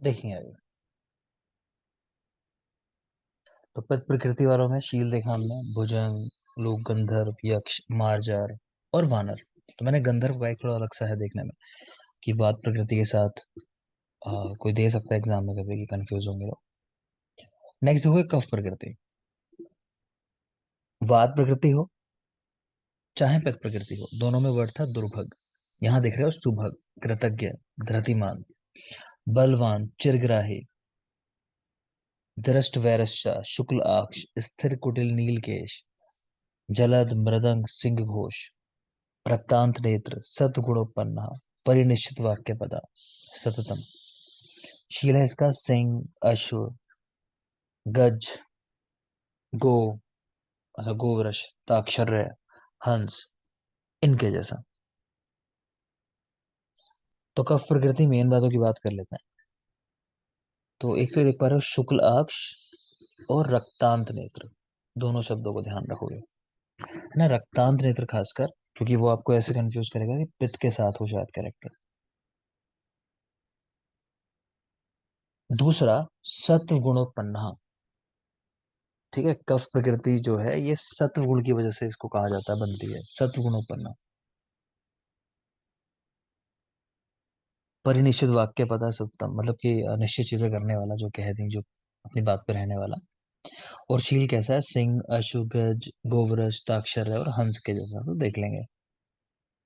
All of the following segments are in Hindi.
देखेंगे अभी। तो प्रकृति वालों में शील देखा हमने, भुजंग, लोक गंधर्व, यक्ष, मार्जार और वानर। तो मैंने गंधर्व का एक थोड़ा अलग सा है देखने में, कि बात प्रकृति के साथ कोई दे सकता है एग्जाम में कभी, कि कंफ्यूज होंगे लोग। नेक्स्ट देखो कफ प्रकृति। वात प्रकृति हो चाहे पित्त प्रकृति हो, दोनों में वर्ड था दुर्भग। यहाँ देख रहे हो सुभग, कृतज्ञ, धृतिमान, बलवान, चिरग्राही, दृष्ट वैरस्य, शुक्ल आक्ष, स्थिर कुटिल नीलकेश, जलद मृदंग सिंह घोष, रक्तांत नेत्र, सतगुणोत्पन्न, परिनिश्चित वाक्य पदा, सततम। शील है इसका सिंह, अश्व, गज, गो, अच्छा गोवृष, ताक्षर्य, हंस, इनके जैसा। तो कफ प्रकृति मेन बातों की बात कर लेते हैं। तो एक तो देख पा रहे हो शुक्ल अक्ष और रक्तांत नेत्र, दोनों शब्दों को ध्यान रखोगे ना, रक्तांत नेत्र खासकर, क्योंकि वो आपको ऐसे कंफ्यूज करेगा कि पित्त के साथ हो शायद कैरेक्टर। दूसरा सत्व गुणोत्पन्न, ठीक है, कफ प्रकृति जो है ये सत्व गुण की वजह से इसको कहा जाता है, बनती है सत्व गुणोत्पन्न। परिनिश्चित वाक्य पता सत्यम, मतलब कि निश्चित चीजें करने वाला, जो कह दी, जो अपनी बात पे रहने वाला। और शील कैसा है, सिंह, अश्व, गज, गोवरस, ताक्षर है और हंस के जैसा, तो देख लेंगे,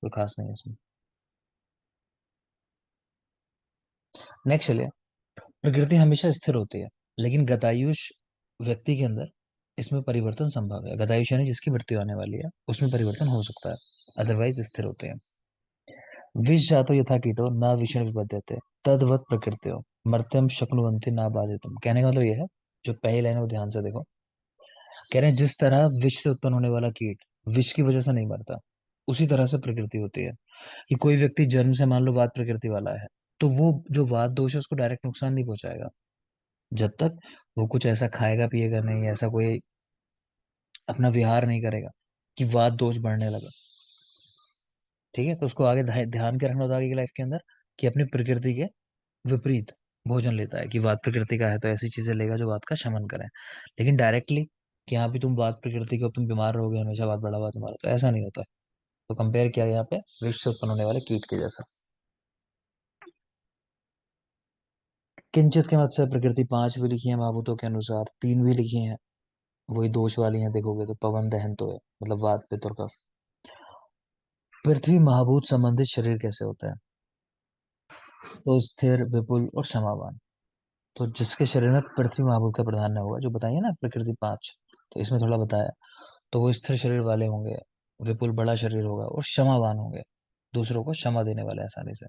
कोई खास नहीं है इसमें। नेक्स्ट चलिए। प्रकृति हमेशा स्थिर होती है, लेकिन गतायुष व्यक्ति के अंदर इसमें परिवर्तन संभव है। गतायुष यानी जिसकी मृत्यु आने वाली है, उसमें परिवर्तन हो सकता है, अदरवाइज स्थिर होते हैं। विष जातो यथा कीटो न विषण विपद्यते, तद्वत प्रकृति हो मर्त्यम शक्नुवंती ना बाधितुम। कहने का मतलब ये है, जो पहली लाइन है वो ध्यान से देखो। कह रहे हैं जिस तरह विष से उत्पन्न होने वाला कीट विष की वजह से नहीं मरता, उसी तरह से प्रकृति होती है। कि कोई व्यक्ति जन्म से मान लो वात प्रकृति वाला है, तो वो जो वात दोष है उसको डायरेक्ट नुकसान नहीं पहुंचाएगा, जब तक वो कुछ ऐसा खाएगा पिएगा नहीं, ऐसा कोई अपना विहार नहीं करेगा कि वात दोष बढ़ने लगा। ठीक है, तो उसको आगे ध्यान के रखना होता है आगे की लाइफ के अंदर, कि अपनी प्रकृति के विपरीत भोजन लेता है, कि वात प्रकृति का है तो ऐसी चीजें लेगा जो वात का शमन करे। लेकिन डायरेक्टली कि हाँ भी तुम वात प्रकृति के हो, तुम बीमार रहोगे हमेशा, वात बढ़ा हुआ तुम्हारा, तो ऐसा नहीं होता है। तो कंपेयर किया यहाँ पे विष से उत्पन्न होने वाले कीट के जैसा। किंचित के मत से प्रकृति पांच भी लिखी है महाभूतों के अनुसार, तीन भी लिखी है वही दोष वाली हैं, देखोगे तो पवन दहन तो है, मतलब वात पित्त और कफ। पृथ्वी महाभूत संबंधित शरीर कैसे होता है, तो स्थिर, विपुल और क्षमावान। तो जिसके शरीर में पृथ्वी महाभूत का प्राधान्य होगा, जो बताइए ना प्रकृति पांच, तो इसमें थोड़ा बताया, तो वो स्थिर शरीर वाले होंगे, विपुल बड़ा शरीर होगा और क्षमावान होंगे, दूसरों को क्षमा देने वाले आसानी से।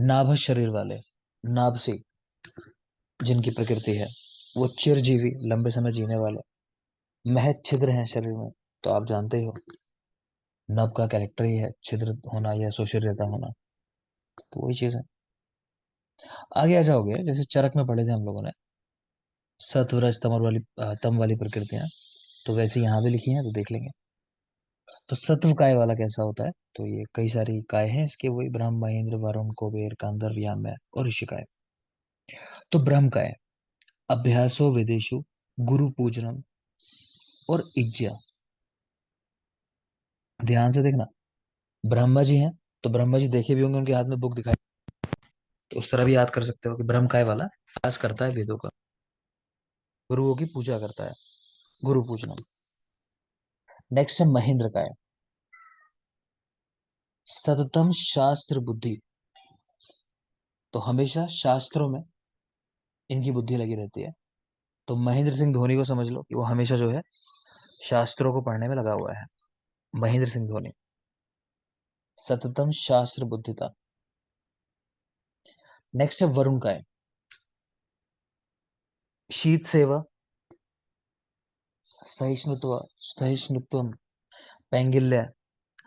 नाभस शरीर वाले, नाभसी जिनकी प्रकृति है, वो चिरजीवी, लंबे समय जीने वाले। महत छिद्र हैं शरीर में, तो आप जानते ही हो, नभ का कैरेक्टर ही है छिद्र होना या सुशिर्यता होना, तो वही चीज है। आगे आ जाओगे, जैसे चरक में पढ़े थे हम लोगों ने, सत्वरज तमर वाली तम वाली प्रकृतियां, तो वैसे यहाँ भी लिखी हैं, तो देख लेंगे। तो सत्व काय वाला कैसा होता है, तो ये कई सारी काय हैं इसके, वही ब्रह्म, महेंद्र, वरुण, कुबेर, गांधर्व, याम्य और ऋषिकाय। तो ब्रह्म काय, अभ्यासो विदेशु, गुरु पूजनम और इज्जा। ध्यान से देखना, ब्रह्मा जी हैं, तो ब्रह्मा जी देखे भी होंगे, उनके हाथ में बुक दिखाई, तो उस तरह भी याद कर सकते हो कि ब्रह्म काय वाला अभ्यास करता है वेदों का, गुरुओं की पूजा करता है, गुरु पूजनम। नेक्स्ट है महेंद्र काय, सततम शास्त्र बुद्धि, तो हमेशा शास्त्रों में इनकी बुद्धि लगी रहती है। तो महेंद्र सिंह धोनी को समझ लो कि वो हमेशा जो है शास्त्रों को पढ़ने में लगा हुआ है, महेंद्र सिंह धोनी, सततम शास्त्र बुद्धिता। नेक्स्ट है वरुण काय, शीत सेवा, सहिष्णुत्व, सहिष्णुत्व, पैंगिल्य,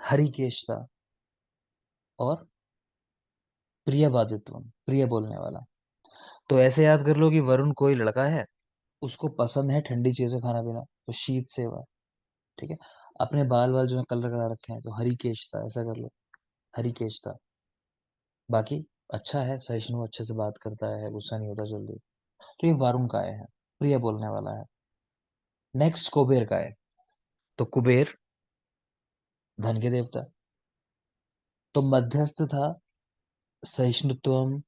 हरिकेशता और प्रियवादित्व, प्रिय बोलने वाला। तो ऐसे याद कर लो कि वरुण कोई लड़का है, उसको पसंद है ठंडी चीजें खाना पीना, तो शीत सेवा। ठीक है, अपने बाल जो कलर करा रखे हैं, तो हरिकेशता ऐसा कर लो, हरिकेशता। बाकी अच्छा है, सहिष्णु, अच्छे से बात करता है, गुस्सा नहीं होता जल्दी। तो ये वारुण काय है, प्रिय बोलने वाला है। नेक्स्ट कुबेर का है। तो कुबेर धन के देवता, तो मध्यस्थ था, सहिष्णुत्व,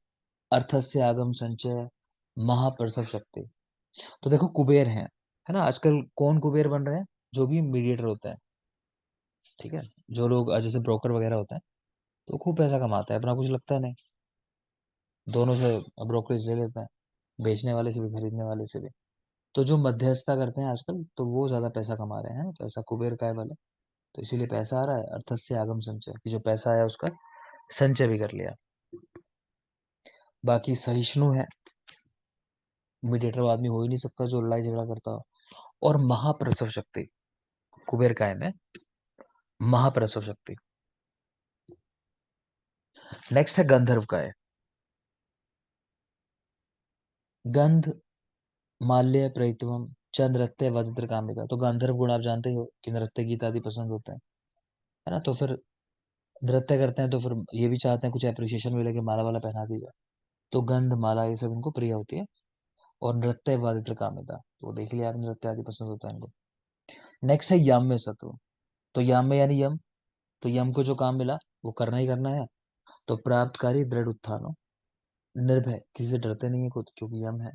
अर्थस्य आगम संचय, महाप्रसव शक्ति। तो देखो कुबेर है ना, आजकल कौन कुबेर बन रहे हैं? जो भी मीडिएटर होता है, ठीक है, जो लोग जैसे ब्रोकर वगैरह होता है, तो खूब पैसा कमाता है, अपना कुछ लगता नहीं, दोनों से ब्रोकरेज ले लेता है, बेचने वाले से भी खरीदने वाले से भी। तो जो मध्यस्थता करते हैं आजकल, तो वो ज्यादा पैसा कमा रहे हैं, तो ऐसा कुबेर काय वाले। तो इसीलिए पैसा आ रहा है, अर्थस्य आगम संचय, कि जो पैसा आया उसका संचय भी कर लिया। बाकी सहिष्णु है, मीडिएटर आदमी हो ही नहीं सकता जो लड़ाई झगड़ा करता हो। और महाप्रसव शक्ति, कुबेर काय में महाप्रसव शक्ति। नेक्स्ट है गंधर्व काय। गंध माल्य प्रैतवम च नृत्य वदित्र कामिका। तो गांधर्व गुण आप जानते ही हो कि नृत्य गीत आदि पसंद होते हैं, है ना। तो फिर नृत्य करते हैं तो फिर ये भी चाहते हैं कुछ अप्रिशिएशन मिले, कि माला वाला पहना दी जाए। तो गंध माला ये सब इनको प्रिय होती है। और नृत्य वादित्र कामिता, तो देख लिया आप, नृत्य आदि पसंद होता है इनको। नेक्स्ट है याम्य सत्व। तो याम्य यानी यम, तो यम को जो काम मिला वो करना ही करना है। तो प्राप्तकारी दृढ़ उत्थानो, निर्भय, किसी से डरते नहीं है खुद, क्योंकि यम है।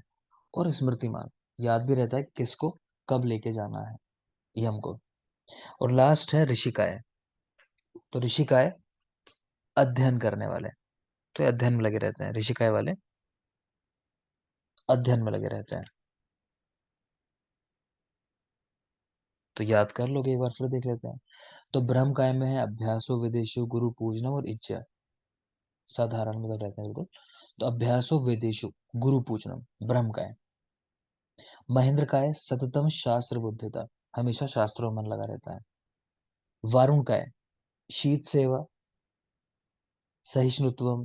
और स्मृतिमान, याद भी रहता है किसको कब लेके जाना है, यम को। और लास्ट है ऋषिकाय। तो ऋषिकाय अध्ययन करने वाले, तो ये अध्ययन में लगे रहते हैं, ऋषिकाय वाले अध्ययन में लगे रहते हैं। तो याद कर लोगे, एक बार फिर देख लेते हैं। तो ब्रह्म काय में है अभ्यासो विदेशो गुरु पूजनम और इच्छा, साधारण में रहते हैं बिल्कुल। तो अभ्यासो विदेशो गुरु पूजनम ब्रह्म काय। महेंद्र काय सततम शास्त्र बुद्धिता, हमेशा शास्त्रों में मन लगा रहता है। वारुण काय शीत सेवा, सहिष्णुत्व,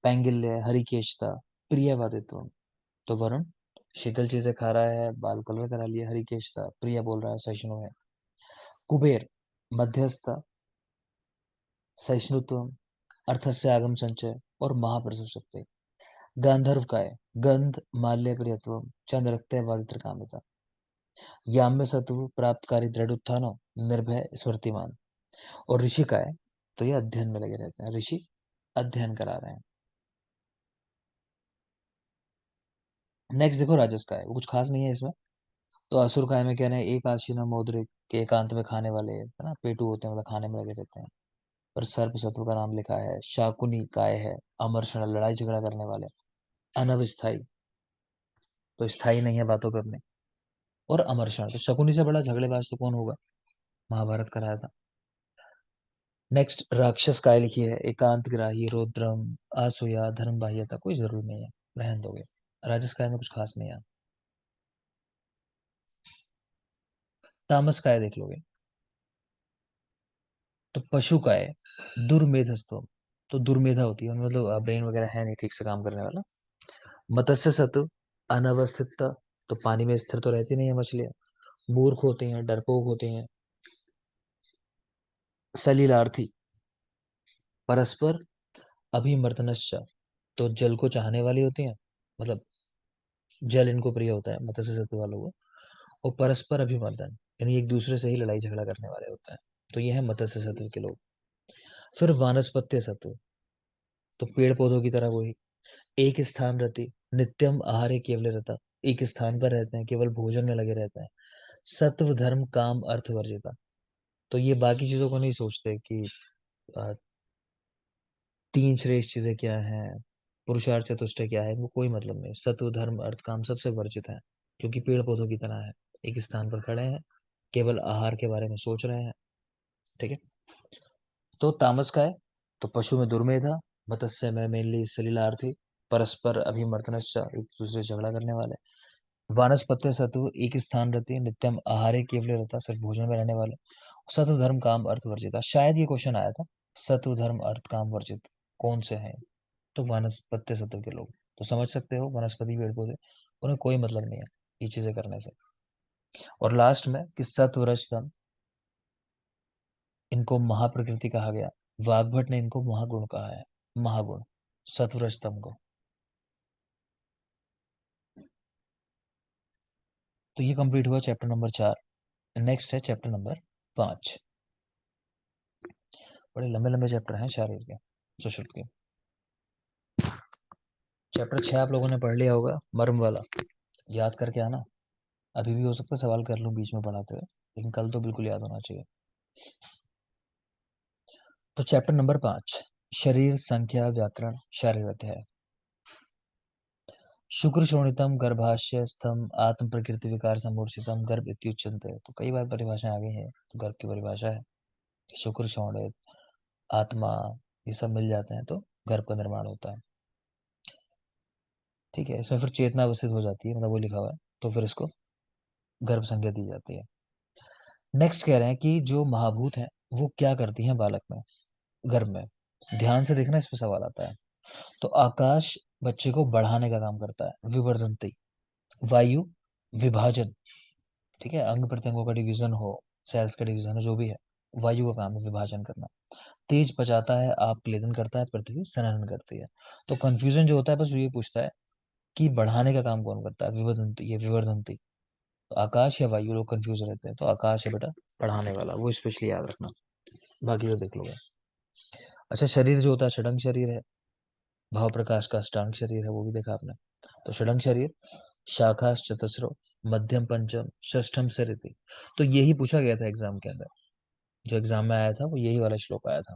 पैंगिल्य, हरिकेशता, प्रियवादित्व। तो वरुण शीतल चीजें खा रहा है, बाल कलर करा लिया, हरिकेशता प्रिय बोल रहा है, सहिष्णु है। कुबेर मध्यस्थ, सहिष्णुत्व, अर्थस्य आगम संचय और महाप्रसव शक्ति। गांधर्व का है गंध माल्य प्रियत्व चंद्रत्य वादित्र कामिता। याम्य सत्व प्राप्तकारी दृढ़ उत्थान, निर्भय स्मृतिमान। और ऋषि का है, तो ये अध्ययन में लगे रहते हैं, ऋषि अध्ययन करा रहे हैं। नेक्स्ट देखो राजस का है, वो कुछ खास नहीं है इसमें। तो असुर काय में कह रहे हैं एक आशीना मौद्रिक, के एकांत में खाने वाले, है ना, पेटू होते हैं, मतलब खाने में लगे रहते हैं। पर सर्प सत्व का नाम लिखा है। शाकुनी काय है अमर्षण, लड़ाई झगड़ा करने वाले। अनवस्थाई, तो स्थाई नहीं है बातों पे अपने। और अमर्षण, तो शकुनी से बड़ा झगड़ेबाज तो कौन होगा, महाभारत कराया था। नेक्स्ट राक्षस काय लिखी है एकांत ग्राही, रौद्रम, आसुया, धर्म बाह्यता, कोई जरूरी नहीं है, रहन दोगे। राजस काय में कुछ खास नहीं है। तामस काय देख लोगे। तो पशु काय दुर्मेधस्व, तो दुर्मेधा होती है, मतलब ब्रेन वगैरह है नहीं ठीक से काम करने वाला। मत्स्य सत्व अनवस्थितता, तो पानी में स्थिर तो रहती नहीं है मछलियां, मूर्ख होते हैं, डरपोक होते हैं। सलीलार्थी परस्पर अभिमर्दनश्च, तो जल को चाहने वाली होती हैं, मतलब जल इनको प्रिय होता है मत्स्य सत्व वालों को। और परस्पर अभिमर्दन, यानी एक दूसरे से ही लड़ाई झगड़ा करने वाले होते हैं। तो ये है मत्स्य सत्व के लोग। फिर वानस्पत्य सत्व, तो पेड़ पौधों की तरह वही, एक स्थान रहती, नित्यम आहार केवल रहता, एक स्थान पर रहते हैं, केवल भोजन में लगे रहते हैं। सत्व धर्म काम अर्थ वर्जिता, तो ये बाकी चीजों को नहीं सोचते कि अ, तीन श्रेष्ठ चीजें क्या हैं, पुरुषार्थ चतुष्टय क्या है, वो कोई मतलब नहीं। सत्व धर्म अर्थ काम सबसे वर्जित है, क्योंकि पेड़ पौधों की तरह है, एक स्थान पर खड़े हैं, केवल आहार के बारे में सोच रहे हैं। ठीक है। तो तामस का है, तो पशु में दुर्मेधा, मत्स्य में मेनली सलीलार्थी, परस्पर अभिमर्दनश्च, एक दूसरे से झगड़ा करने वाले। वानस्पत्य सत्व एक स्थान रहती है, नित्यम आहारे केवल रहता, सिर्फ भोजन में रहने वाले। सत्व धर्म काम अर्थ वर्जिता, शायद ये क्वेश्चन आया था, सत्व धर्म अर्थ काम वर्जित कौन से हैं। तो वानस्पत्य सत्व के लोग, तो समझ सकते हो वनस्पति पेड़ पौधे, उन्हें कोई मतलब नहीं है ये चीजें करने से। और लास्ट में कि सत्व रजतम, इनको महाप्रकृति कहा गया। वाग्भट ने इनको महागुण कहा है, महागुण। सत्वर स्तंभ को। तो ये कंप्लीट हुआ चैप्टर नंबर 4। नेक्स्ट है चैप्टर नंबर 5। बड़े लंबे लंबे चैप्टर हैं शारीर के, सुश्रुत के। चैप्टर 6 आप लोगों ने पढ़ लिया होगा, मर्म वाला। याद करके आना, अभी भी हो सकता है सवाल कर लूं बीच में पढ़ाते हुए, लेकिन कल तो बिल्कुल याद होना चाहिए। तो चैप्टर नंबर 5, शरीर संख्या व्याकरण शारीर अध्याय। शुक्र शोणितम गर्भाशय स्तंभ आत्म प्रकृति विकार समूर्छितम गर्भ इत्युच्यन्ते। तो कई बार परिभाषाएं आगे हैं, तो गर्भ की परिभाषा है शुक्र शोणित आत्मा, ये सब मिल जाते हैं तो गर्भ का निर्माण होता है। ठीक है, इसमें फिर चेतना अवस्थित हो जाती है, मतलब वो लिखा हुआ है, तो फिर इसको गर्भ संज्ञा दी जाती है। नेक्स्ट कह रहे हैं कि जो महाभूत है वो क्या करती हैं बालक में, गर्भ में। ध्यान से देखना, इस पे सवाल आता है। तो आकाश बच्चे को बढ़ाने का काम करता है, विवर्धनती। वायु विभाजन, ठीक है, अंग प्रत्यंगों का डिवीजन हो, सेल्स का डिवीजन हो, जो भी है, वायु का काम है विभाजन करना। तेज पचाता है, आप क्लेदन करता है, पृथ्वी संहरण करती है। तो कंफ्यूजन जो होता है बस ये पूछता है कि बढ़ाने का काम कौन करता है, विवर्धनती, ये विवर्धनती। तो आकाश या वायु, लोग कंफ्यूज रहते हैं, तो आकाश है बेटा बढ़ाने वाला, वो स्पेशली याद रखना, बाकी तो देख लोगे। अच्छा, शरीर जो होता है षडंग शरीर है, भाव प्रकाश का अष्टांग शरीर है, वो भी देखा आपने। तो षडंग शरीर शाखा चतस्रो मध्यम पंचम षष्ठम सरिति। तो यही पूछा गया था एग्जाम के अंदर, जो एग्जाम में आया था वो यही वाला श्लोक आया था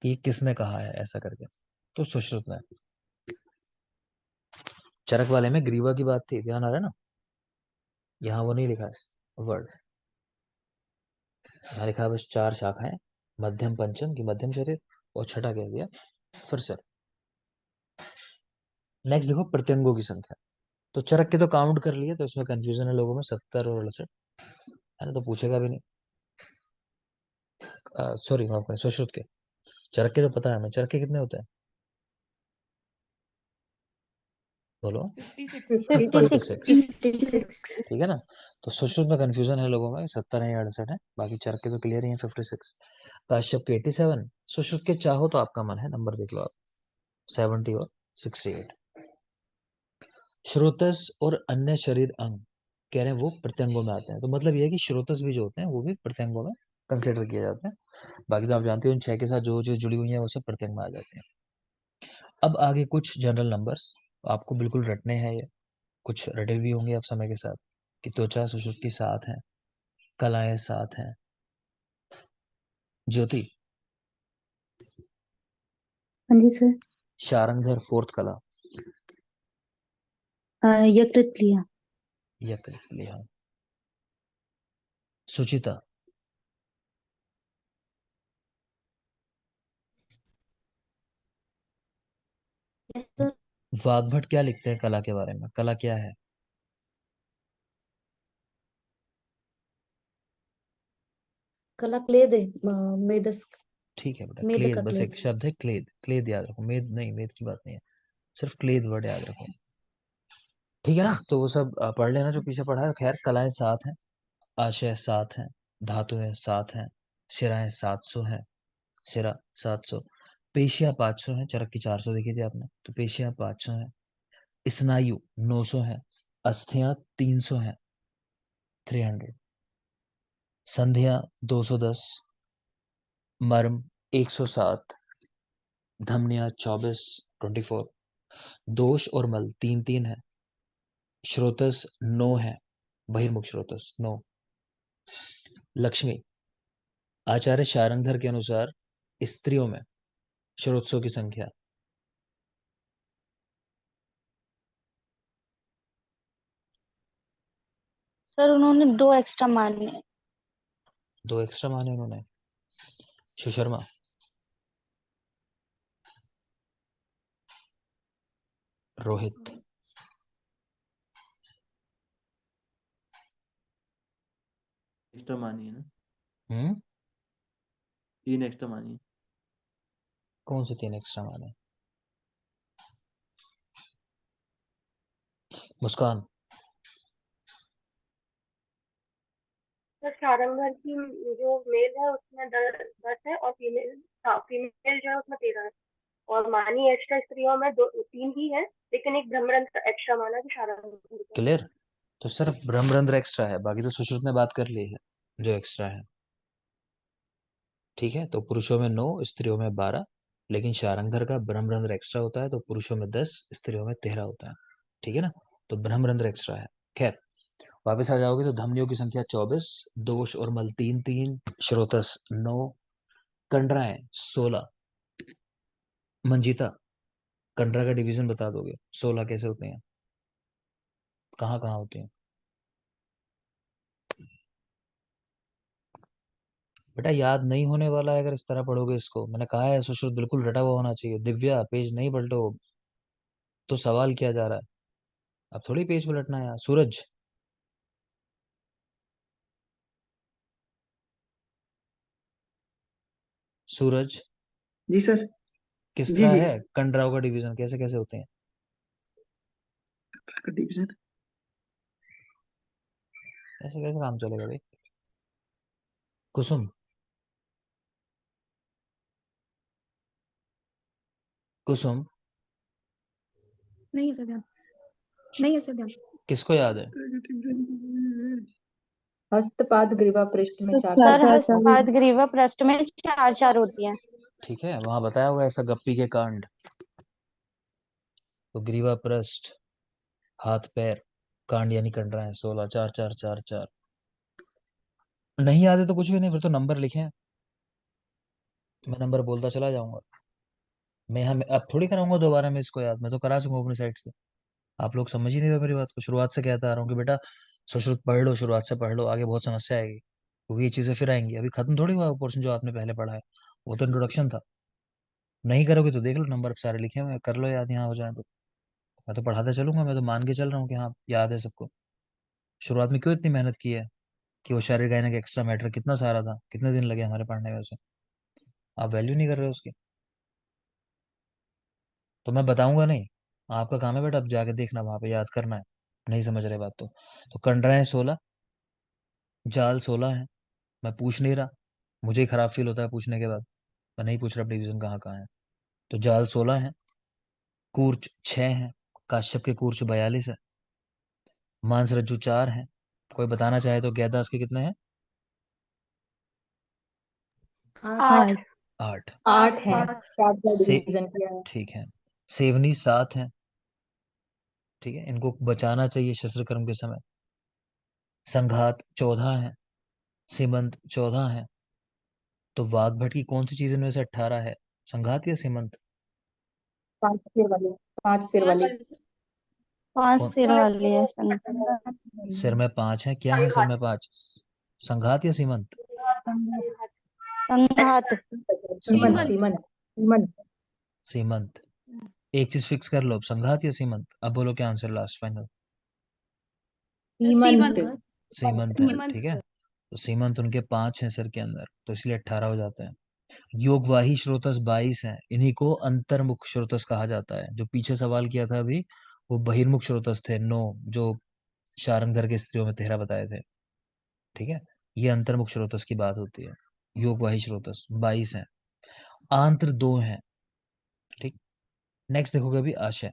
कि किसने कहा है ऐसा करके। तो सुश्रुत ने। चरक वाले में ग्रीवा की बात थी, ध्यान आ रहा है ना, यहाँ वो नहीं लिखा है वर्ड, यहाँ लिखा है बस 4 शाखाएं, मध्यम पंचम की मध्यम शरीर, और छठा कह दिया फिर सर। नेक्स्ट देखो प्रत्यंगों की संख्या। तो चरक के तो काउंट कर लिए, तो इसमें कंफ्यूजन है लोगों में, 70 और 68 है ना, तो पूछेगा भी नहीं। सॉरी माफ करें, सुश्रुत के। चरक के तो पता है हमें, चरक के कितने होते हैं, बोलो। 56। 56। ठीक है ना। तो सुश्रुत में कंफ्यूजन है लोगों में, 70 है या 68 है, बाकी चरक के तो क्लियर ही है, 56। काश्यप के 87, सुश्रुत के चाहो तो आपका मन है नंबर देख लो आप, 70 और 68। श्रोतस और अन्य शरीर अंग कह रहे हैं वो प्रत्यंगों में आते हैं, तो मतलब ये है कि श्रोतस भी जो होते हैं वो भी प्रत्यंगों में कंसिडर किए जाते हैं। बाकी तो आप जानते हो उन 6 के साथ जो जो जुड़ी हुई है वो सब प्रत्यंग में आ जाते हैं। अब आगे कुछ जनरल नंबर्स आपको बिल्कुल रटने हैं, ये कुछ रटे भी होंगे आप समय के साथ, कि त्वचा सुषुप्ति 7 है, कलाएं 7 हैं। ज्योति, हाँ जी सर। शारंगधर 4th कला, यकृत लिया। यकृत लिहा। सुचिता, यस सर। वाग्भट क्या लिखते हैं कला के बारे में, कला क्या है। कला क्लेद है, मेदस्क। ठीक है बेटा, मेद क्लेद, का बस क्लेद। एक शब्द है क्लेद, क्लेद याद रखो, मेद नहीं, मेद की बात नहीं है, सिर्फ क्लेद वर्ड याद रखो। ठीक है ना, तो वो सब पढ़ लेना जो पीछे पढ़ा है। खैर, कलाएं 7 हैं, आशय 7 हैं, धातुएं 7 हैं, शिराएं 700 हैं, सिरा 700, पेशियां 500 हैं, चरक की 400 देखी थी आपने, तो पेशियां 500 हैं, स्नायु 900 है, अस्थियां 300 हैं, 300, संधियां 210, मर्म 107, धमनियां 24, 24, दोष और मल 3 3 है, श्रोतस 9 है, बहिर्मुख श्रोतस 9। लक्ष्मी, आचार्य शारंगधर के अनुसार स्त्रियों में श्रोत्सों की संख्या, सर उन्होंने 2 एक्स्ट्रा मारने हैं। 2 एक्स्ट्रा माने उन्होंने। सुशर्मा, रोहित, एक्स्ट्रा मानी है ना, हम्म, 3 एक्स्ट्रा मानी है। कौन से 3 एक्स्ट्रा माने। मुस्कान, सर सारंगधर की जो मेल है उसमें 10 है और फीमेल, हाँ फीमेल जो है उसमें 13 है और मानी एक्स्ट्रा स्त्रियों में 3 ही है, लेकिन एक ब्रह्मरंध्र एक्स्ट्रा माना कि शारंग। क्लियर? तो सिर्फ ब्रह्मरंध्र एक्स्ट्रा है, बाकी तो सुश्रुत ने बात कर ली है जो एक्स्ट्रा है। ठीक है, तो पुरुषों में 9, स्त्रियों में 12, लेकिन शारंगधर का ब्रह्मरंध्र एक्स्ट्रा होता है, तो पुरुषों में 10, स्त्रियों में 13 होता है। ठीक है ना, तो ब्रह्मरंध्र एक्स्ट्रा है। खैर, वापस आ जाओगे तो धमनियों की संख्या 24, दोष और मल 3 3, श्रोतस 9, कंडराएं 16। मंजिता, कंडरा का डिवीजन बता दोगे? 16 कैसे होते हैं, कहाँ कहाँ होते हैं? बेटा याद नहीं होने वाला है अगर इस तरह पढ़ोगे इसको। मैंने कहा है सुश्रुत बिल्कुल रटा हुआ होना चाहिए। दिव्या, पेज नहीं पलटो। तो सवाल किया जा रहा है, अब थोड़ी पेज पलटना है यार। सूरज, सूरज जी सर। किस जी तरह जी। है कंडराओं का डिवीजन, कैसे कैसे होते हैं? डिवीजन। ऐसे कैसे काम चलेगा भाई? कुसुम, कुसुम नहीं है सर ध्यान, नहीं है सर ध्यान। किसको याद है? हस्तपाद ग्रीवा पृष्ठ में चार सर चार हस्तपाद ग्रीवा पृष्ठ में 4 4 होती है। ठीक है, वहां बताया होगा ऐसा गप्पी के कांड। तो ग्रीवा पृष्ठ, हाथ पैर, कांड यानी कंडराएं 16, 4 4 4 4। नहीं याद है तो कुछ भी नहीं, फिर तो नंबर लिखे हैं। मैं नंबर बोलता चला जाऊंगा। मैं हम अब थोड़ी कराऊंगा दोबारा मैं इसको याद, मैं तो करा चुका हूँ अपनी साइड से। आप लोग समझ ही नहीं रहे मेरी बात को। शुरुआत से कहता आ रहा हूँ कि बेटा सुश्रुत पढ़ लो, शुरुआत से पढ़ लो, आगे बहुत समस्या आएगी, क्योंकि ये चीजें फिर आएंगी। अभी खत्म थोड़ी हुआ पोर्शन जो आपने पहले पढ़ा है, वो तो इंट्रोडक्शन था। नहीं करोगे तो देख लो, नंबर सारे लिखे हुए हैं, कर लो याद, यहाँ हो जाए तो। मैं तो पढ़ाता चलूंगा, मैं तो मान के चल रहा हूँ कि हाँ याद है सबको। शुरुआत में क्यों इतनी मेहनत की है कि वो शारीरिक गायन का एक्स्ट्रा मैटर कितना सारा था, कितने दिन लगे हमारे पढ़ने में उसे। आप वैल्यू नहीं कर रहे हो उसकी, तो मैं बताऊंगा नहीं। आपका काम है बेटा अब जाके देखना, वहां पे याद करना है। नहीं समझ रहे बात तो कंडराएं 16, जाल 16 है। मैं पूछ नहीं रहा, मुझे ही खराब फील होता है पूछने के बाद। मैं नहीं पूछ रहा डिवीजन कहाँ कहाँ है। तो जाल 16 है, कूर्च 6 है, काश्यप के कूर्च 42 है, मांस रज्जु 4 है। कोई बताना चाहे तो गैदास के कितने हैं? 8 8। 8 ठीक है, है, 4 का से डिवीजन किया है। ठीक है, सेवनी 7 है। ठीक है, इनको बचाना चाहिए शस्त्र कर्म के समय। संघात 14 है, सीमंत 14 है। तो वाघ भट की कौन सी चीज इनमें से 18 है, संघात या सीमंत? 5 सिर वाली, 5 सिर वाली। 5 कौन? सिर वाली है सन। सिर में 5 है, क्या है सिर में 5? संघात या सीमंत? संघात। सीमंत संघात, सीमंत सीमंत। सीमंत। एक चीज फिक्स कर लो, अब संघात या सीमंत। अब बोलो क्या आंसर लास्ट फाइनल? सीमंत। सीमंत है। ठीक है, तो सीमंत उनके 5 हैं सिर के अंदर, तो इसलिए 18 हो जाते हैं। योगवाही श्रोतस 22 हैं, इन्हीं को अंतर्मुख श्रोतस कहा जाता है। जो पीछे सवाल किया था अभी, वो बहिर्मुख श्रोतस थे 9, जो शारंगधर के स्त्रियों में 13 बताए थे। ठीक है, ये अंतर्मुख श्रोतस की बात होती है। योगवाही श्रोतस 22 हैं, आंत्र 2 हैं। ठीक, नेक्स्ट देखोगे अभी आशय।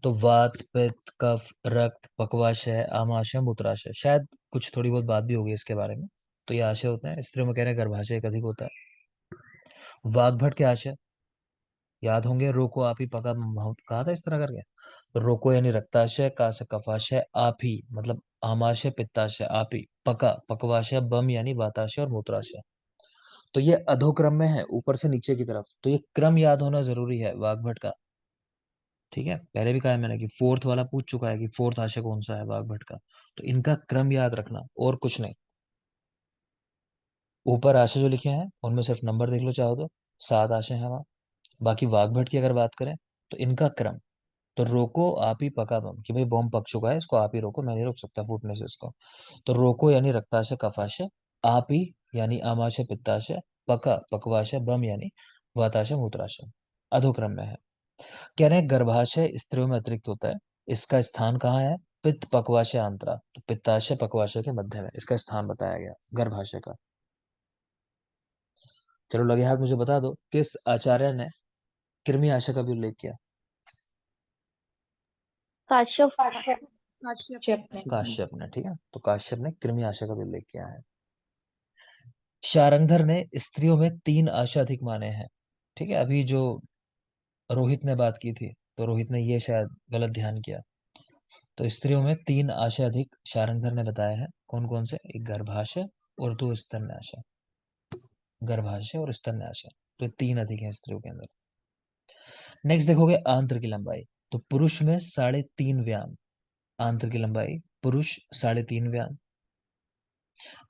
तो वात, पित्त, कफ, रक्त, पक्वाशय, आमाशय, मूत्राशय। शायद कुछ थोड़ी बहुत बात भी होगी इसके बारे में। तो ये आशय होते हैं, स्त्रियों में कह रहे हैं गर्भाशय एक अधिक होता है। वाग्भट के आशय याद होंगे, रोको आप ही पका कहा था इस तरह करके। तो रोको यानी रक्ताशय, का से कफाशय, आप ही मतलब आमाशय, पित्ताशय, आप ही, पका पकवाशय, बम यानी वाताशय और मूत्राशय। तो ये अधोक्रम में है, ऊपर से नीचे की तरफ। तो ये क्रम याद होना जरूरी है वाग्भट का। ठीक है, पहले भी कहा है मैंने कि फोर्थ वाला पूछ चुका है कि फोर्थ आशय कौन सा है वाग्भट का। तो इनका क्रम याद रखना और कुछ नहीं। ऊपर आशय जो लिखे हैं उनमें सिर्फ नंबर देख लो चाहो तो, 7 आशय है वहां। बाकी वाग्भट की अगर बात करें तो इनका क्रम, तो रोको आप ही पका बम, कि भाई बम पक चुका है, इसको आप ही रोको, मैं नहीं रोक सकता फूटने से इसको। तो रोको यानी रक्ताशय कफाशय, आप ही यानी आमाशय पित्ताशय, पका पकवाशय, बम यानी वाताशय मूत्राशय। अधोक्रम में है। कह रहे हैं गर्भाशय स्त्रियों में अतिरिक्त होता है, इसका स्थान कहाँ है? पित्त पक्वाशय आंतरा, तो पित्ताशय पक्वाशय के मध्य में इसका स्थान बताया गया गर्भाशय का। चलो लगे हाथ मुझे बता दो, किस आचार्य ने कृमि आशा का भी उल्लेख किया? काश्यप काश्यप काश्यप ने काश्यप ने, ठीक है। तो काश्यप ने कृमि आशा का भी उल्लेख किया है। शारंगधर ने स्त्रियों में 3 आशा अधिक माने हैं, ठीक है। अभी जो रोहित ने बात की थी, तो रोहित ने ये शायद गलत ध्यान किया। तो स्त्रियों में 3 आशा अधिक शारंगधर ने बताया है। कौन कौन से? एक गर्भाशय और 2 स्तन्याशय। गर्भाशय और स्तन्याशय, तो 3 अधिक है स्त्रियों के अंदर। नेक्स्ट देखोगे आंत्र की लंबाई। तो पुरुष में 3.5 व्याम आंत्र की लंबाई, पुरुष 3.5 व्याम,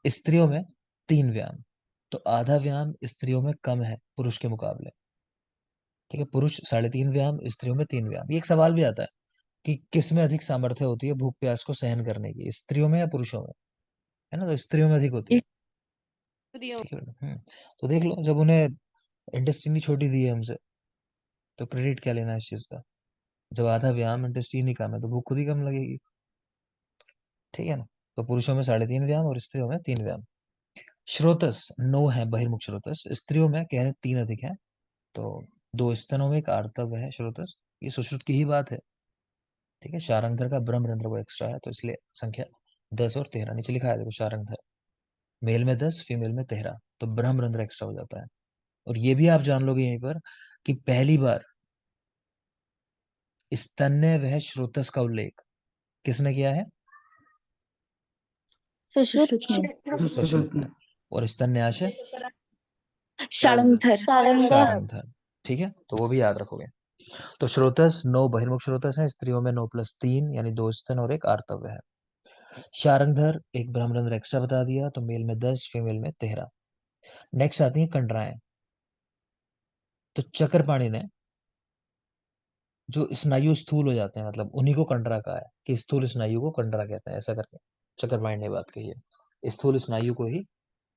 स्त्रियों में 3 व्याम। तो आधा व्याम स्त्रियों में कम है पुरुष के मुकाबले, ठीक है। पुरुष 3.5 व्याम, स्त्रियों में 3 व्याम। ये एक सवाल भी आता है कि किस में अधिक सामर्थ्य होती है भूख प्यास को सहन करने की, स्त्रियों में या पुरुषों में, है ना। तो स्त्रियों में अधिक होती है, ठीक है बेटा। तो देख लो, जब उन्हें इंटेस्टाइन ही छोटी दी है हमसे, तो क्रेडिट क्या लेना है इस चीज का? जब आधा व्याम इंटेस्टाइन ही कम है, तो भूख खुद ही कम लगेगी, ठीक है ना। तो पुरुषों में 3.5 व्याम और स्त्रियों में 3 व्याम। श्रोतस 9 है बहिर्मुख श्रोतस, स्त्रियों में कह रहे 3 अधिक है। तो 2 स्तनों में एक आर्तव है श्रोतस, ये सुश्रुत की ही बात है, ठीक है। शारंगधर का ब्रह्मरंध्र वो एक्स्ट्रा है, तो इसलिए संख्या 10 और 13 नीचे लिखा है, देखो शारंगधर मेल में 10, फीमेल में 13, तो ब्रह्मरंध्र एक्स्ट्रा हो जाता है। और ये भी आप जान लोगे यहीं पर कि पहली बार स्तन्य वह श्रोतस का उल्लेख किसने किया है? सुश्रुत ने सुश्रुत ने। और स्तन्याशय शारंगधर शारंगधर, ठीक है। तो वो भी याद रखोगे। तो श्रोतस 9 बहिर्मुख श्रोतस है, स्त्रियों में 9 + 3 यानी 2 स्तन और एक आर्तव्य है। शारंगधर एक ब्रह्मरंध्र एक्स्ट्रा बता दिया, तो मेल में 10, फीमेल में 13। नेक्स्ट आती है कंडराएं। तो चक्रपाणि ने जो स्नायु स्थूल हो जाते हैं, मतलब उन्हीं को कंडरा कहा है कि स्थूल स्नायु को कंडरा कहते हैं, ऐसा करके चक्रपाणि ने बात कही है। स्थूल स्नायु को ही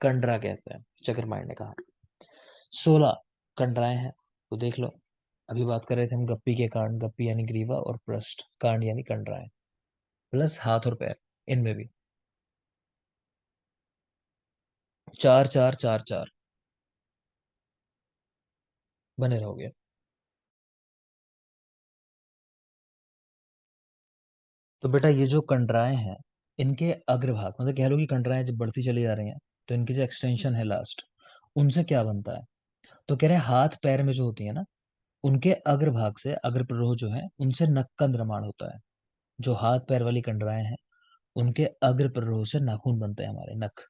कंडरा कहते हैं, चक्रपाणि ने कहा। 16 कंडराएं हैं, तो देख लो। अभी बात कर रहे थे हम गप्पी के कांड, गप्पी यानी ग्रीवा और पृष्ठ, कांड यानी कंडराएं, प्लस हाथ और पैर, इनमें भी 4 4 4 4 बने रहोगे। तो बेटा ये जो कंडराएं हैं, इनके अग्रभाग, मतलब कह लो कि कंडराएं जब बढ़ती चली जा रही हैं, तो इनकी जो एक्सटेंशन है लास्ट, उनसे क्या बनता है? तो कह रहे हैं हाथ पैर में जो होती है ना, उनके अग्रभाग से, अग्र प्ररोह जो है, उनसे नख का निर्माण होता है। जो हाथ पैर वाली कंडराएं हैं, उनके अग्र प्ररोह से नाखून बनते हैं, हमारे नख।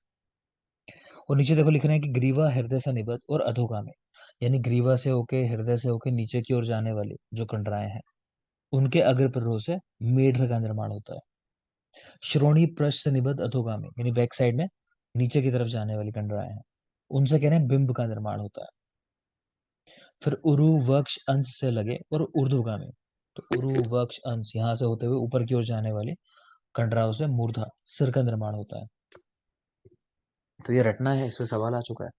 और नीचे देखो लिख रहे हैं कि ग्रीवा हृदय से निबद्ध और अधोगामी, यानी ग्रीवा से होके, हृदय से होके नीचे की ओर जाने वाली जो कंडराएं हैं, उनके अग्र प्ररोह से मेढ्र का निर्माण होता है। श्रोणी पृष्ठ से निबद्ध अधोगामी, यानी बैक साइड में नीचे की तरफ जाने वाली कंडराएं हैं, उनसे कह रहे हैं बिंब का निर्माण होता है। फिर उरु वक्ष अंश से लगे और ऊर्ध्वगामी, तो उरु वक्ष अंश यहां से होते हुए ऊपर की ओर जाने वाली कंडराओं से मूर्धा, सिर का निर्माण होता है। तो ये रटना है, इस पे सवाल आ चुका है,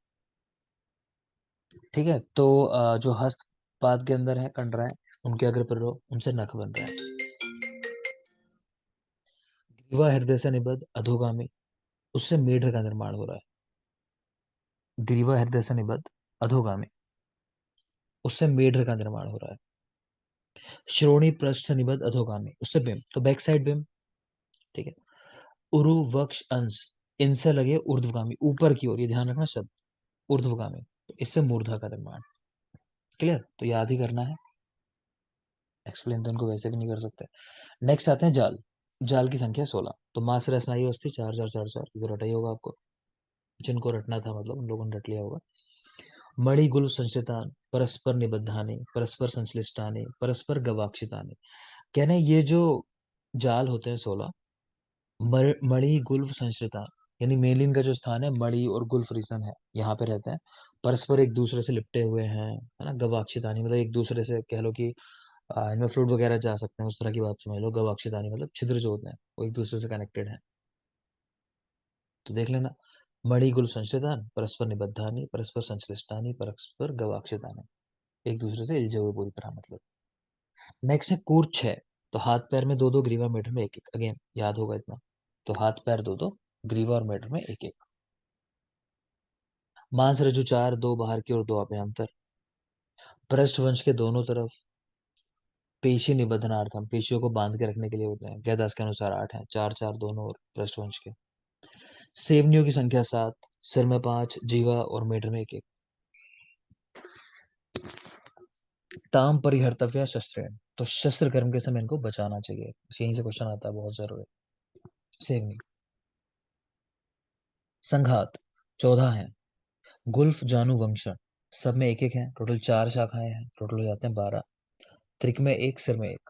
ठीक है। तो जो हस्तपाद के अंदर है कंडराएं, उनके अग्र प्ररोह, उनसे नख बन रहा है। ग्रीवा हृदय से निबद्ध अधोगामी, उससे मेढ्र का निर्माण हो रहा है। ग्रीवा हृदय से निबद्ध अधोगामी, उससे मेढ्र का निर्माण हो रहा है। श्रोणी पृष्ठ से निबद्ध अधोगामी, उससे बिंब, तो बैक साइड बिंब, ठीक है। उरु वक्ष अंश, इनसे लगे ऊर्ध्वगामी, ऊपर की ओर, ये ध्यान रखना शब्द ऊर्ध्वगामी, तो इससे मूर्धा का निर्माण। क्लियर? तो याद ही करना है, एक्सप्लेन तो इनको वैसे भी नहीं कर सकते। नेक्स्ट आते हैं जाल। जाल की संख्या 16। तो मास रसनाई अस्थि 4 4 4 4, इधर रटा ही होगा आपको, जिनको रटना था, मतलब उन लोगों ने रट लिया होगा। मणि गुल संश्रितान परस्पर निबद्धानि परस्पर संश्लिष्टानि परस्पर गवाक्षितानि, कहने ये जो जाल होते हैं 16, मणि गुल्फ संश्रितान, यानी मेनली इनका जो स्थान है मणि और गुल्फ रीजन है, यहाँ पे रहते हैं। परस्पर एक दूसरे से लिपटे हुए हैं, है ना। गवाक्षितानी मतलब एक दूसरे से कह लो कि इनमें फ्लूइड वगैरह जा सकते हैं, उस तरह की बात समझ लो। गवाक्षितानी मतलब छिद्र जो होते हैं वो एक दूसरे से कनेक्टेड है। तो देख लेना, मणि गुल्फ संश्रितान परस्पर निबद्धानि परस्पर संश्लिष्टानि परस्पर गवाक्षितानि, एक दूसरे से इलझे हुए पूरी तरह, मतलब। नेक्स्ट है कूर 6। तो हाथ पैर में 2 2, ग्रीवा मेढर में 1 1, अगेन याद होगा इतना। तो हाथ पैर 2 2, ग्रीवा और मेढर में 1 1। मांस रज्जु 4, 2 बाहर की और 2 अभ्यंतर। पृष्ठवंश के दोनों तरफ पेशी निबंधनार्थम, पेशियों को बांध के रखने के लिए होते हैं। गैदास के अनुसार 8 है, 4 4 दोनों और पृष्ठवंश के। सेवनियों की संख्या 7, सिर में 5, जीवा और मेढर में 1 1। ताम परिहर्तव्य शस्त्र, तो शस्त्र कर्म के समय इनको बचाना चाहिए। यहीं से क्वेश्चन आता है, बहुत जरूरी। सेवनी। संघात 14 है। गुल्फ जानु वंशण, सब में 1 1 है, टोटल 4 शाखाएं हैं, टोटल हो जाते हैं 12। त्रिक में 1, सिर में 1।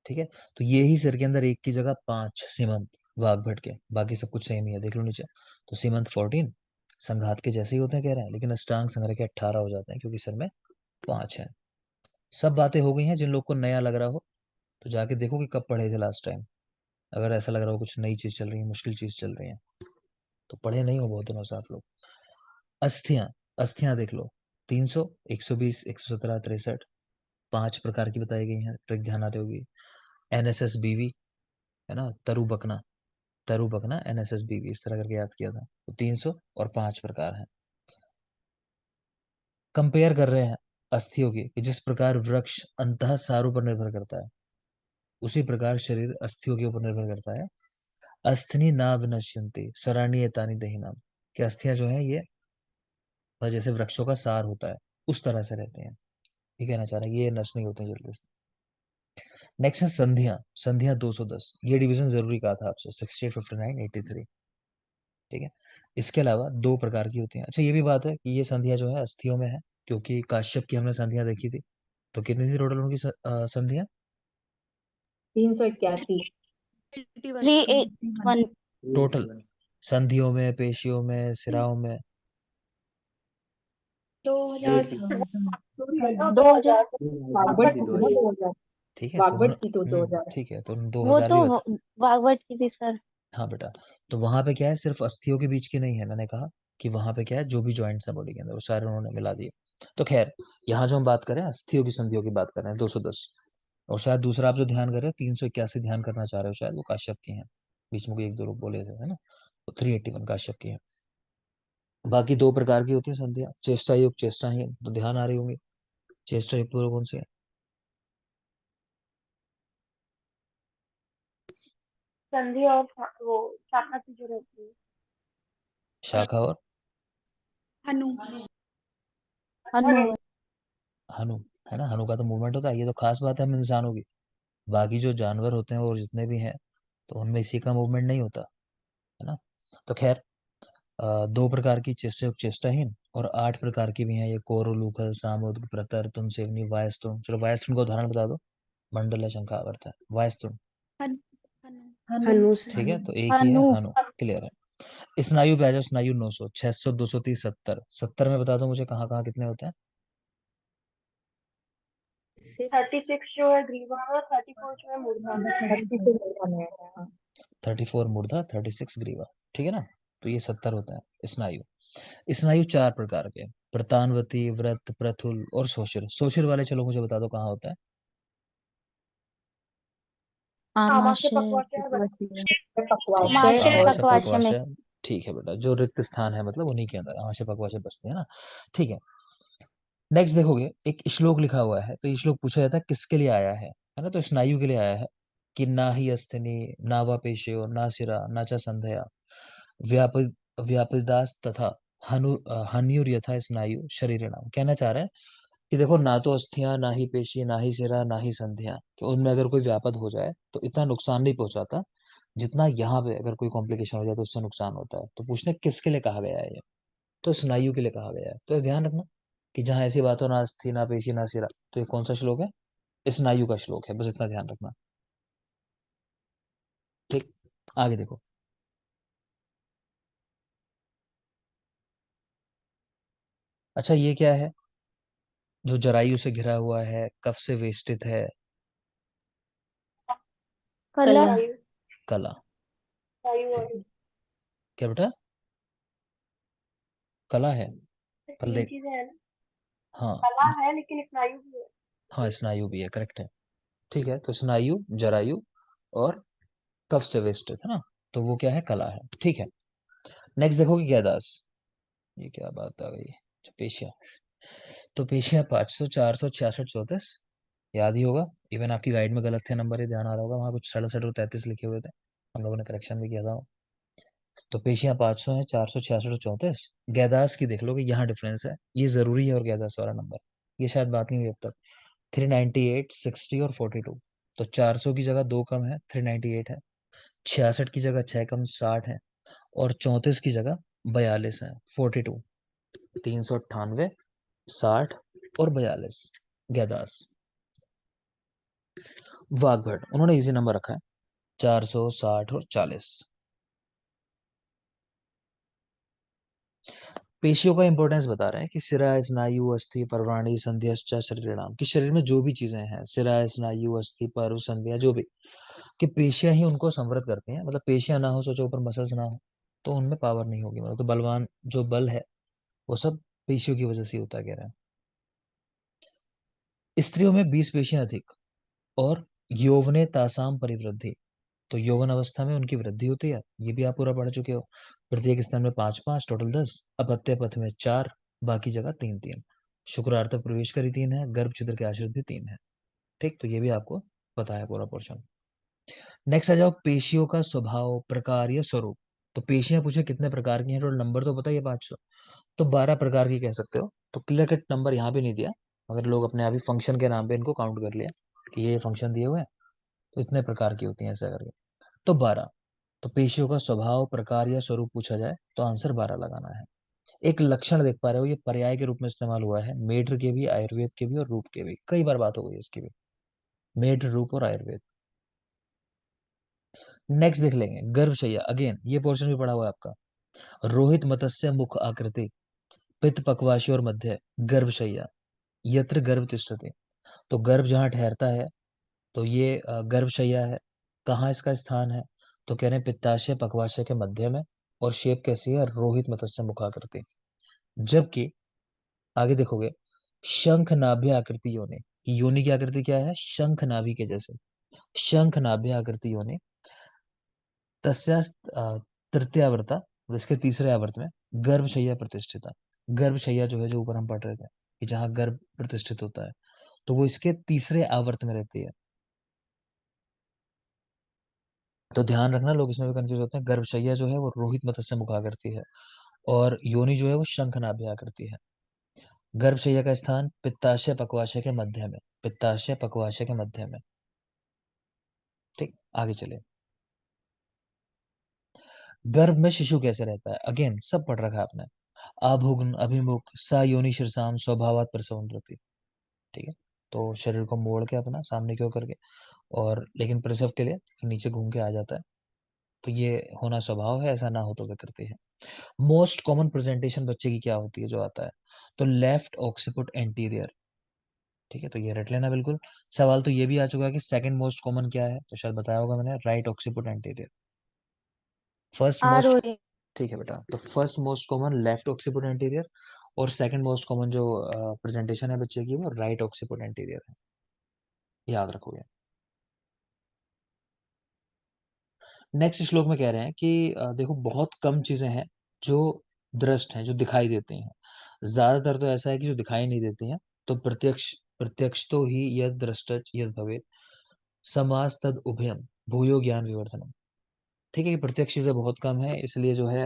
ठीक है, तो ये ही सिर के अंदर 1 की जगह 5 सीमंत वाघ भट के, बाकी सब कुछ सेम ही है, देख लो नीचे। तो सीमंत 14 संघात के जैसे ही होते हैं कह रहे हैं, लेकिन अष्टांग संग्रह के 18 हो जाते हैं क्योंकि सिर में 5 है। सब बातें हो गई हैं। जिन लोग को नया लग रहा हो तो जाके देखो कि कब पढ़े थे लास्ट टाइम। अगर ऐसा लग रहा हो कुछ नई चीज चल रही है, मुश्किल चीज चल रही है, तो पढ़े नहीं हो बहुत दिनों से आप लोग। अस्थियां, अस्थियां देख लो, 300, 120, 117, 63, 5 प्रकार की बताई गई हैं, ट्रिक ध्यान आते होगी। एनएसएस बीवी है ना, तरु बकना, तरु बकना एनएसएस बीवी, इस तरह करके याद किया था। तो 300 और 5 प्रकार हैं। कंपेयर कर रहे हैं अस्थियों की, कि जिस प्रकार वृक्ष अंतः सारों पर निर्भर करता है, उसी प्रकार शरीर अस्थियों के ऊपर निर्भर करता है। अस्थनि ना विनश्यन्ति सराणी एतानि दहीनाम, कि अस्थियां जो है ये जैसे वृक्षों का सार होता है उस तरह से रहते हैं। ये कहना चाह रहा है, ये नष्ट नहीं होते जल्दी से। नेक्स्ट है संधियां, संधियां 210, ये डिवीजन जरूरी कहा था आपसे, 68, 59, 83। ठीक है, इसके अलावा 2 प्रकार की होती हैं। अच्छा ये भी बात है कि ये संधियां जो है अस्थियों में है, क्योंकि काश्यप की हमने संधियां देखी थी। तो कितनी थी टोटल उनकी संधियां? 381। 381। टोटल संधियों में, पेशियों में, सिराओं में। 2000। 2000 वाग्भट की थी ना 2000। ठीक है, तो वाग्भट की तो 2000। ठीक है, तो वो 2000 तो भी होता। बागवट की थी सर। हाँ बेटा, तो वहां पे क्या है, सिर्फ अस्थियों के बीच की नहीं है, मैंने कहा कि वहां पे क्या है, जो भी जॉइंट्स है बॉडी के अंदर वो सारे उन्होंने मिला दिए। तो खैर, यहाँ जो हम बात करें अस्थियों की संधियों की बात कर रहे हैं 210। और शायद दूसरा आप जो ध्यान कर रहे हैं 381 ध्यान करना चाह रहे हो, शायद वो काश्यप की है। बीच में कोई 1 2 लोग बोले थे, है ना। तो 381 काश्यप की है। बाकी 2 प्रकार की होती है संधियां, चेष्टा युक्त, चेष्टाहीन, तो ध्यान आ रही होंगी। चेष्टा युक्त कौन सी है? संधि और वो शाखा की जो रहती है। शाखा और हनु। हनु। हनु, है ना। हनु का तो मूवमेंट होता है, ये तो खास बात है हम इंसानों की। बाकी जो जानवर होते हैं और जितने भी हैं, तो उनमें इसी का मूवमेंट नहीं होता, है ना। तो खैर, 2 प्रकार की चेष्टा युक्त, चेष्टाहीन, और 8 प्रकार की भी हैं, ये कोरोलूखल, सामुद्र, प्रतर, तुम, सेवनी, वायस्तुन। चलो वायस्तुन का उदाहरण बता दो। मंडल है, शंखावर्त है, वायस्तुन। हनु ठीक है, तो एक ही है हनु। हनु, क्लियर है। स्नायु पे आ जाओ, स्नायु 900, 600, 230, 70। 70 में बता दो मुझे कहाँ कहाँ कितने होते हैं? 36 जो है ग्रीवा और 34 जो है मूर्धा। 36 में है। हाँ। 34 मूर्धा, 36 ग्रीवा। ठीक है ना, तो ये 70 होते हैं स्नायु। स्नायु 4 प्रकार के, प्रतानवती, व्रत, प्रथुल और शोषिर। शोषिर वाले चलो मुझे बता दो कहाँ होता है? आमाशय आमाशय। पक्वाशय पक्वाशय आमाशय और पक्वाशय में। पक्वाशय। ठीक है बेटा, जो रिक्त स्थान है मतलब उन्हीं के अंदर आमाशय पक्वाशय बसते हैं ना। ठीक है, नेक्स्ट देखोगे एक श्लोक लिखा हुआ है, तो ये श्लोक पूछा जाता है किसके लिए आया है ना। तो स्नायु के लिए आया है कि ना ही अस्थिनी, ना वा पेशियो, ना सिरा, ना च संध्या, व्यापित व्यापिदास तथा हन्युर यथा स्नायु शरीर नाम। कहना चाह रहे हैं कि देखो, ना तो अस्थियां, ना ही पेशी, ना ही सिरा, ना ही संधियां, कि उनमें अगर कोई व्यापद हो जाए तो इतना नुकसान नहीं पहुंचाता जितना यहाँ पे अगर कोई कॉम्प्लिकेशन हो जाए तो उससे नुकसान होता है। तो पूछने किसके लिए कहा गया है ये, तो स्नायु के लिए कहा गया है। तो ये ध्यान रखना कि जहां ऐसी बात हो, ना अस्थि, ना पेशी, ना सिरा, तो ये कौन सा श्लोक है? स्नायु का श्लोक है, बस इतना ध्यान रखना। ठीक, आगे देखो। अच्छा ये क्या है जो जरायु से घिरा हुआ है, कफ से वेष्टित है? कला। वायु कला। वायु ठीक, और क्या बेटा? कला है, कल 3 देख। चीजें हैं ना। हाँ, कला है लेकिन स्नायु भी है। हाँ स्नायु भी है, करेक्ट है। ठीक है, तो स्नायु, जरायु और कफ से वेष्टित, है ना। तो वो क्या है? कला है। ठीक है, नेक्स्ट देखोगे क्या दास? ये क्या बात आ गई। अच्छा, पेशिया। तो पेशिया 500, 400, 66, 34 याद ही होगा। इवन आपकी गाइड में गलत थे नंबर, ये ध्यान आ रहा होगा, वहाँ कुछ 67 और 33 लिखे हुए थे, हम लोगों ने करेक्शन भी किया था। तो पेशियां 500 है, 400, 66 और 34। गैदास की देख लो कि यहाँ डिफरेंस है, ये जरूरी है, और गैदास वाला नंबर ये शायद बात नहीं हुई अब तक। 398, 60 और 42। तो 400 की जगह 2 कम है, 398 है। 66 की जगह 6 कम, 60 है। और 34 की जगह 42 है, 42। 398, 60 और 42। गैदास। वाघभट उन्होंने इजी नंबर रखा है, 400, 60 और 40। पेशियों का इंपॉर्टेंस बता रहे हैं कि सिरा, स्नायु, अस्थि, पर्वाणी, संधियश्च शरीराम, कि शरीर में जो भी चीजें हैं, सिरा, स्नायु, अस्थि, पर्व, संधियां, जो भी, कि पेशियां ही उनको संवृत करती हैं। मतलब पेशियां ना हो, सोचो ऊपर मसल्स ना हो, तो उनमें पावर नहीं होगी। मतलब तो बलवान जो बल है वो सब पेशियों की वजह से ही होता है, कह रहे हैं। स्त्रियों में 20 पेशियां अधिक, और यौवने तासाम परिवृद्धि, तो यौवन अवस्था में उनकी वृद्धि होती है, ये भी आप पूरा पढ़ चुके हो। प्रत्येक स्तन में 5-5, टोटल 10। अपत्य पथ में 4, बाकी जगह 3-3। शुक्रार्थ प्रवेश करी 3 है, गर्भ छिद्र के आश्रित भी 3 है। ठीक, तो ये भी आपको पता है पूरा पोर्शन। नेक्स्ट आ जाओ, पेशियों का स्वभाव, प्रकार या स्वरूप। तो पेशियां पूछे कितने प्रकार की हैं, टोटल नंबर तो पता ही है 500, तो 12 प्रकार की कह सकते हो। तो क्लियर कट नंबर यहाँ भी नहीं दिया, मगर लोग अपने आप ही फंक्शन के नाम पे इनको काउंट कर लिया कि ये फंक्शन दिए हुए हैं, तो इतने प्रकार की होती हैं ऐसा करके। तो 12। तो पेशियों का स्वभाव, प्रकार या स्वरूप पूछा जाए तो आंसर 12 लगाना है। एक लक्षण देख पा रहे हो, ये पर्याय के रूप में इस्तेमाल हुआ है, मेढ्र के भी, आयुर्वेद के भी और रूप के भी, कई बार बात हो गई इसकी भी, मेढ्र, रूप और आयुर्वेद। नेक्स्ट देख लेंगे, गर्भशैया। अगेन ये पोर्शन भी पड़ा हुआ है आपका। रोहित मत्स्य मुख आकृति, पित्त पक्वाशी और मध्य, गर्भशैया, यत्र गर्भ तिष्ठति। तो गर्भ जहाँ ठहरता है, तो ये गर्भशैया है। कहाँ इसका स्थान है, तो कह रहे हैं पित्ताशय पक्वाशय के मध्य में, और शेप कैसी है, रोहित मत्स्य मुखाकृति। जबकि आगे देखोगे, शंख नाभि आकृति योनि, योनि की आकृति क्या है, शंख नाभि के जैसे, शंख नाभि आकृति योनि। तस्या तृतीयावर्ता, इसके तीसरे आवर्त में गर्भशैया प्रतिष्ठिता। गर्भशैया जो है, जो ऊपर हम पढ़ रहे थे कि जहाँ गर्भ प्रतिष्ठित होता है, तो वो इसके तीसरे आवर्त में रहती है। तो ध्यान रखना, लोग इसमें भी कंफ्यूज होते हैं। गर्भशैया जो है वो रोहित मत्स्य मुखा करती है, और योनि जो है वो शंखनाभ्या करती है। गर्भशैया का स्थान पित्ताशय पक्वाशय के मध्य में, पित्ताशय पक्वाशय के मध्य में। ठीक, आगे चले। गर्भ में शिशु कैसे रहता है, अगेन सब पढ़ रखा है आपने। आभुग्न, अभिमुख, सा योनि शीर्षाम, स्वभावात प्रसवम प्रति। ठीक है, तो शरीर को मोड़ के अपना सामने की ओर करके, और लेकिन प्रसव के लिए नीचे घूम के आ जाता है। तो ये होना स्वभाव है, ऐसा ना हो तो विकृति है। मोस्ट कॉमन प्रेजेंटेशन बच्चे की क्या होती है, जो आता है, तो लेफ्ट ऑक्सीपुट एंटीरियर। ठीक है, तो ये रट लेना बिल्कुल। सवाल तो ये भी आ चुका है कि सेकंड मोस्ट कॉमन क्या है, तो शायद बताया होगा मैंने, right occiput anterior. First are most, हो रही ठीक है बेटा, तो first most common left occiput anterior, और सेकंड मोस्ट कॉमन जो प्रेजेंटेशन है बच्चे की, वो राइट ऑक्सीपुट एंटीरियर है, याद रखोगे। नेक्स्ट श्लोक में कह रहे हैं कि देखो बहुत कम चीजें हैं जो दृष्ट हैं, जो दिखाई देती हैं। ज्यादातर तो ऐसा है कि जो दिखाई नहीं देती हैं। तो प्रत्यक्ष, प्रत्यक्ष तो ही यद दृष्टच यद भवेत्, समास तद उभयम, भूयो ज्ञान विवर्धनम। ठीक है, कि प्रत्यक्ष चीजें बहुत कम है, इसलिए जो है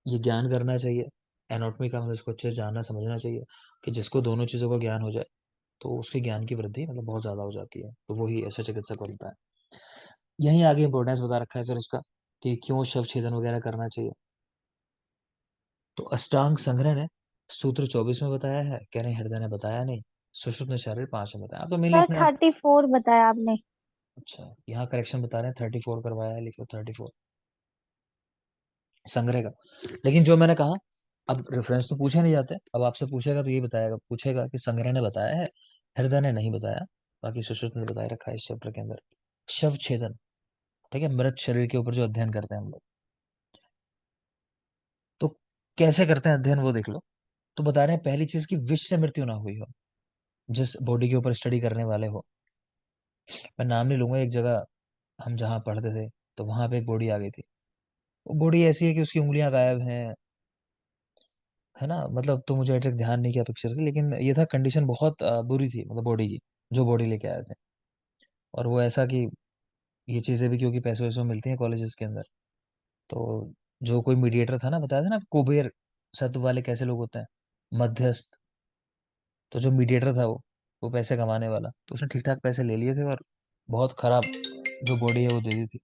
ये ज्ञान करना चाहिए। एनाटॉमी का मतलब इसको अच्छे से जानना समझना चाहिए, कि जिसको दोनों चीजों का ज्ञान हो जाए, तो उसके ज्ञान की वृद्धि मतलब बहुत ज्यादा हो जाती है, तो वही ऐसा चिकित्सक बनता है। यहीं आगे इंपॉर्टेंस बता रखा है फिर इसका, कि क्यों शव छेदन वगैरह करना चाहिए। तो अष्टांग संग्रह ने सूत्र 24 में बताया है, कह रहे हैं हृदय ने बताया नहीं, सुश्रुत ने शारीर 5 में बताया। आप तो मेनली सर इतना, 34 बताया आपने। अच्छा यहाँ करेक्शन बता रहे हैं, 34 करवाया है, लिखो 34 संग्रह का। लेकिन जो मैंने कहा, अब रेफरेंस तो पूछे नहीं जाते, अब आपसे पूछेगा तो ये बताएगा, पूछेगा कि संग्रह ने बताया है, हृदय ने नहीं बताया, बाकी सुश्रुत ने बताया रखा है इस चैप्टर के अंदर। शव छेदन, ठीक है, मृत शरीर के ऊपर जो अध्ययन करते हैं हम लोग, तो कैसे करते हैं अध्ययन वो देख लो। तो बता रहे हैं पहली चीज की विष से मृत्यु ना हुई हो, जिस बॉडी के ऊपर स्टडी करने वाले हो। मैं नाम नहीं लूंगा, एक जगह हम जहाँ पढ़ते थे, तो वहां पे एक बॉडी आ गई थी। वो बॉडी ऐसी है कि उसकी उंगलियां गायब हैं, है ना, मतलब तो मुझे एग्जैक्ट ध्यान नहीं किया पिक्चर से, लेकिन ये था कंडीशन बहुत बुरी थी मतलब बॉडी की, जो बॉडी लेके आए थे। और वो ऐसा कि ये चीज़ें भी क्योंकि पैसे वैसे मिलती हैं कॉलेजेस के अंदर, तो जो कोई मीडिएटर था ना, बताया था ना कुबेर सत्व वाले कैसे लोग होते हैं, मध्यस्थ। तो जो मीडिएटर था वो पैसे कमाने वाला, तो उसने ठीक ठाक पैसे ले लिए थे और बहुत खराब जो बॉडी है वो दे दी थी।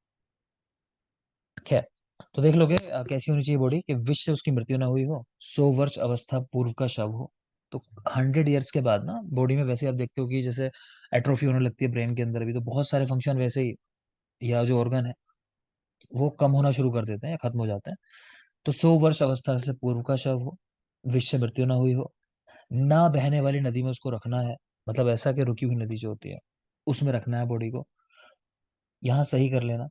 खैर, तो देख लोगे कैसी होनी चाहिए बॉडी कि विष से उसकी मृत्यु ना हुई हो, 100 वर्ष अवस्था पूर्व का शव हो। तो 100 ईयर्स के बाद ना बॉडी में वैसे आप देखते हो कि जैसे एट्रोफी होने लगती है ब्रेन के अंदर भी, तो बहुत सारे फंक्शन वैसे ही, या जो ऑर्गन है वो कम होना शुरू कर देते हैं या खत्म हो जाते हैं। तो 100 वर्ष अवस्था से पूर्व का शव हो, विष से मृत्यु ना हुई हो, ना बहने वाली नदी में उसको रखना है, मतलब ऐसा कि रुकी हुई नदी जो होती है उसमें रखना है बॉडी को। यहाँ सही कर लेना,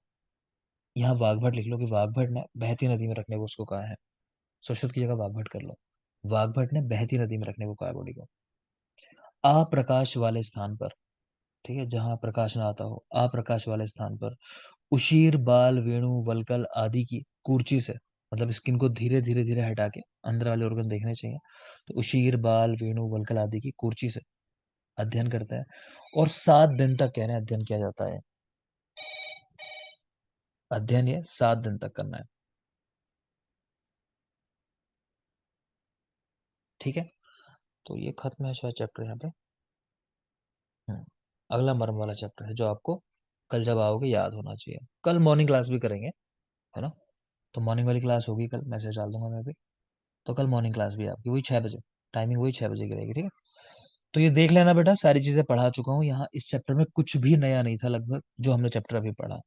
यहाँ वाघभट लिख लो कि वाघभट ने बहती नदी में रखने को उसको कहा है। सुश्रुत की जगह वाघभट कर लो। वाघभट ने बहती नदी में रखने को कहा है बॉडी को। अप्रकाश वाले स्थान पर, ठीक है, जहां प्रकाश ना आता हो, अप्रकाश वाले स्थान पर उशीर, बाल, वेणु, वल्कल आदि की कूर्ची से, मतलब स्किन को धीरे धीरे धीरे हटा के अंदर वाले ऑर्गन देखने चाहिए। तो उशीर, बाल, वेणु, वल्कल आदि की कूर्ची से अध्ययन करते हैं। और 7 दिन तक कह रहे हैं अध्ययन किया जाता है। अध्ययन ये 7 दिन तक करना है, ठीक है। तो ये खत्म है शायद चैप्टर यहाँ पे। अगला मर्म वाला चैप्टर है जो आपको कल जब आओगे याद होना चाहिए। कल मॉर्निंग क्लास भी करेंगे, है ना। तो मॉर्निंग वाली क्लास होगी कल, मैसेज डाल दूंगा मैं भी। तो कल मॉर्निंग क्लास भी आपकी वही 6 बजे, टाइमिंग वही 6 बजे की रहेगी, ठीक है। तो ये देख लेना बेटा, सारी चीजें पढ़ा चुका हूँ यहाँ, इस चैप्टर में कुछ भी नया नहीं था लगभग जो हमने चैप्टर अभी पढ़ा,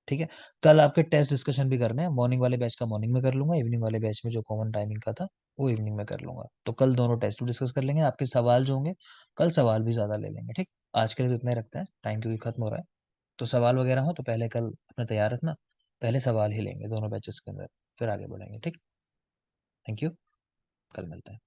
ठीक है। कल आपके टेस्ट डिस्कशन भी करने हैं, मॉर्निंग वाले बैच का मॉर्निंग में कर लूंगा, इवनिंग वाले बैच में जो कॉमन टाइमिंग का था वो इवनिंग में कर लूंगा। तो कल दोनों टेस्ट भी डिस्कस कर लेंगे, आपके सवाल जो होंगे कल सवाल भी ज्यादा ले लेंगे, ठीक। आज के लिए तो इतना ही रखते हैं, टाइम क्योंकि खत्म हो रहा है। तो सवाल वगैरह हो तो पहले कल अपना तैयार रखना, पहले सवाल ही लेंगे दोनों बैचेस के अंदर, फिर आगे बढ़ेंगे, ठीक। थैंक यू, कल मिलते हैं।